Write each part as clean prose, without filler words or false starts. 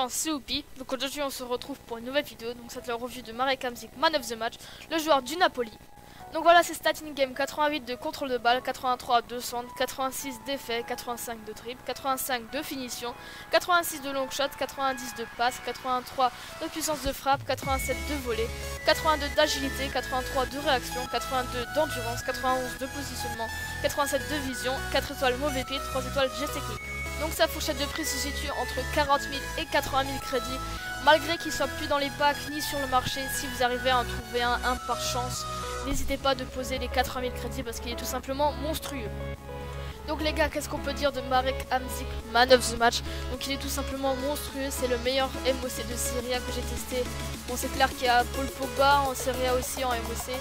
Twitter c'est Oupi. Donc aujourd'hui on se retrouve pour une nouvelle vidéo. Donc c'est la revue de Marek Hamsik, Man of the Match, le joueur du Napoli. Donc voilà ses stats in-game: 88 de contrôle de balle, 83 de centre, 86 d'effet, 85 de dribble, 85 de finition, 86 de long shot, 90 de passe, 83 de puissance de frappe, 87 de volée, 82 d'agilité, 83 de réaction, 82 d'endurance, 91 de positionnement, 87 de vision, 4 étoiles mauvais pied, 3 étoiles geste technique. Donc sa fourchette de prix se situe entre 40 000 et 80 000 crédits, malgré qu'il soit plus dans les packs ni sur le marché. Si vous arrivez à en trouver un par chance, n'hésitez pas de poser les 80 000 crédits parce qu'il est tout simplement monstrueux. Donc les gars, qu'est-ce qu'on peut dire de Marek Hamsik, Man of the Match? Donc il est tout simplement monstrueux, c'est le meilleur MOC de Serie A que j'ai testé. Bon, c'est clair qu'il y a Paul Pogba en Serie A aussi en MOC,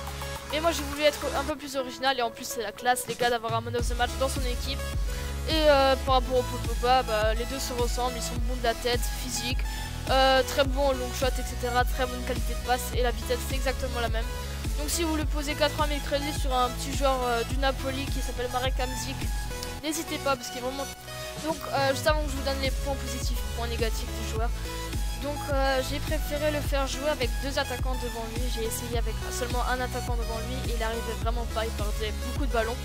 mais moi j'ai voulu être un peu plus original, et en plus c'est la classe les gars d'avoir un Man of the Match dans son équipe. Et par rapport au Paul Pogba, les deux se ressemblent, ils sont bons de la tête, physique, très bons en long shot, etc. Très bonne qualité de passe, et la vitesse c'est exactement la même. Donc si vous voulez poser 80 000 crédits sur un petit joueur du Napoli qui s'appelle Marek Hamsik, n'hésitez pas parce qu'il est vraiment... Donc juste avant que je vous donne les points positifs, points négatifs du joueur, donc j'ai préféré le faire jouer avec deux attaquants devant lui. J'ai essayé avec seulement un attaquant devant lui et il arrivait vraiment pas, il perdait beaucoup de ballons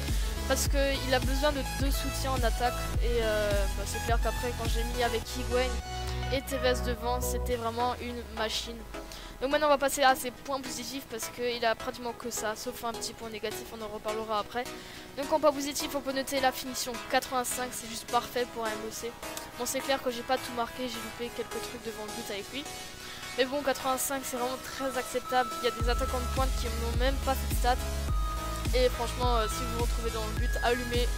parce qu'il a besoin de deux soutiens en attaque. Et c'est clair qu'après quand j'ai mis avec Higuain et Tevez devant, c'était vraiment une machine. Donc maintenant on va passer à ses points positifs parce qu'il a pratiquement que ça, sauf un petit point négatif, on en reparlera après. Donc en point positif on peut noter la finition 85, c'est juste parfait pour un MOC. Bon, c'est clair que j'ai pas tout marqué, j'ai loupé quelques trucs devant le but avec lui. Mais bon, 85 c'est vraiment très acceptable, il y a des attaquants de pointe qui n'ont même pas cette stat. Et franchement si vous vous retrouvez dans le but, allumez,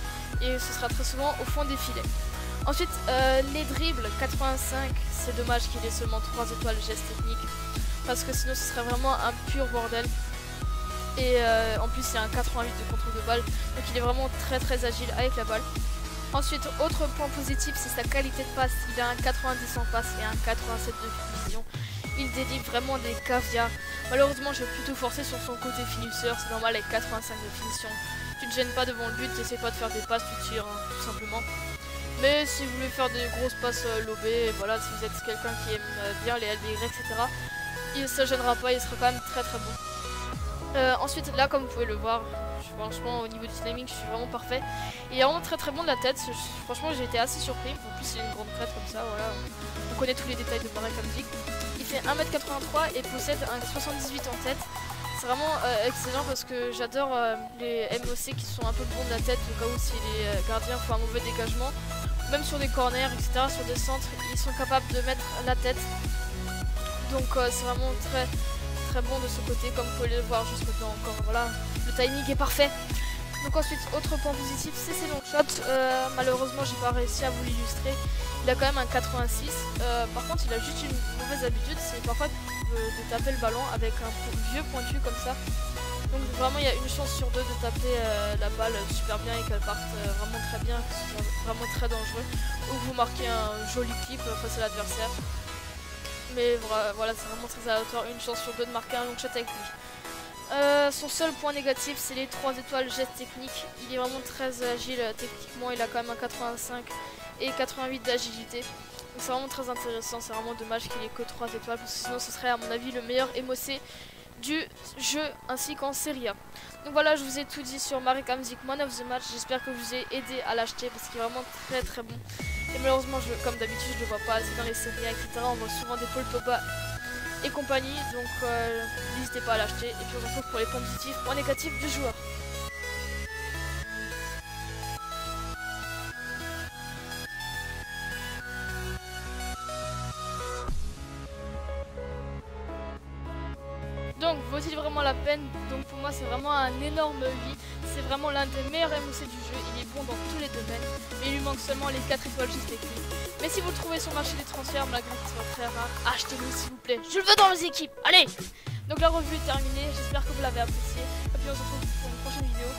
et ce sera très souvent au fond des filets. Ensuite les dribbles 85, c'est dommage qu'il ait seulement 3 étoiles geste technique, parce que sinon ce serait vraiment un pur bordel. Et en plus il y a un 88 de contrôle de balle, donc il est vraiment très agile avec la balle. Ensuite, autre point positif, c'est sa qualité de passe. Il a un 90 en passe et un 87 de vision. Il délivre vraiment des caviars. Malheureusement je vais plutôt forcer sur son côté finisseur, c'est normal avec 85 de finition. Tu ne gênes pas devant le but, tu essaies pas de faire des passes, tu tires hein, tout simplement. Mais si vous voulez faire des grosses passes lobées, voilà, si vous êtes quelqu'un qui aime bien les LDY, etc., il ne se gênera pas, il sera quand même très bon. Ensuite là, comme vous pouvez le voir, franchement au niveau du timing je suis vraiment parfait. Il est vraiment très bon de la tête, franchement j'ai été assez surpris. En plus il a une grande crête comme ça, voilà. On connaît tous les détails de Marek Hamsik. Il fait 1m83 et possède un 78 en tête. C'est vraiment excellent parce que j'adore les MOC qui sont un peu bons de la tête, au cas où si les gardiens font un mauvais dégagement, même sur des corners, etc., sur des centres, ils sont capables de mettre la tête. Donc c'est vraiment très bon de ce côté, comme vous pouvez le voir juste maintenant encore, voilà, le timing est parfait. Donc ensuite, autre point positif, c'est ses long shots. Malheureusement j'ai pas réussi à vous l'illustrer, il a quand même un 86. Par contre il a juste une mauvaise habitude, c'est parfois de taper le ballon avec un vieux pointu comme ça. Donc vraiment il y a une chance sur deux de taper la balle super bien et qu'elle parte vraiment très bien, que ce soit vraiment très dangereux, ou que vous marquez un joli clip face à l'adversaire. Mais voilà, c'est vraiment très aléatoire, une chance sur deux de marquer un long shot avec lui. Son seul point négatif, c'est les 3 étoiles geste technique. Il est vraiment très agile techniquement, il a quand même un 85 et 88 d'agilité. Donc c'est vraiment très intéressant, c'est vraiment dommage qu'il ait que 3 étoiles, parce que sinon ce serait à mon avis le meilleur MOC du jeu ainsi qu'en Serie A. Donc voilà, je vous ai tout dit sur Marek Hamsik, Man of the Match. J'espère que je vous ai aidé à l'acheter parce qu'il est vraiment très bon. Et malheureusement, comme d'habitude, je le vois pas assez dans les séries A, etc. On voit souvent des Paul Pogba et compagnie. Donc n'hésitez pas à l'acheter. Et puis on se retrouve pour les points positifs, points négatifs du joueur. Donc vaut-il vraiment la peine? Donc pour moi c'est vraiment un énorme oui. C'est vraiment l'un des meilleurs MOC du jeu. Il est bon dans tous les domaines, mais il lui manque seulement les 4 étoiles juste techniques. Mais si vous le trouvez sur le marché des transferts, malgré qu'il soit très rare, achetez-le s'il vous plaît. Je le veux dans mes équipes. Allez. Donc la revue est terminée, j'espère que vous l'avez apprécié. Et puis on se retrouve pour une prochaine vidéo.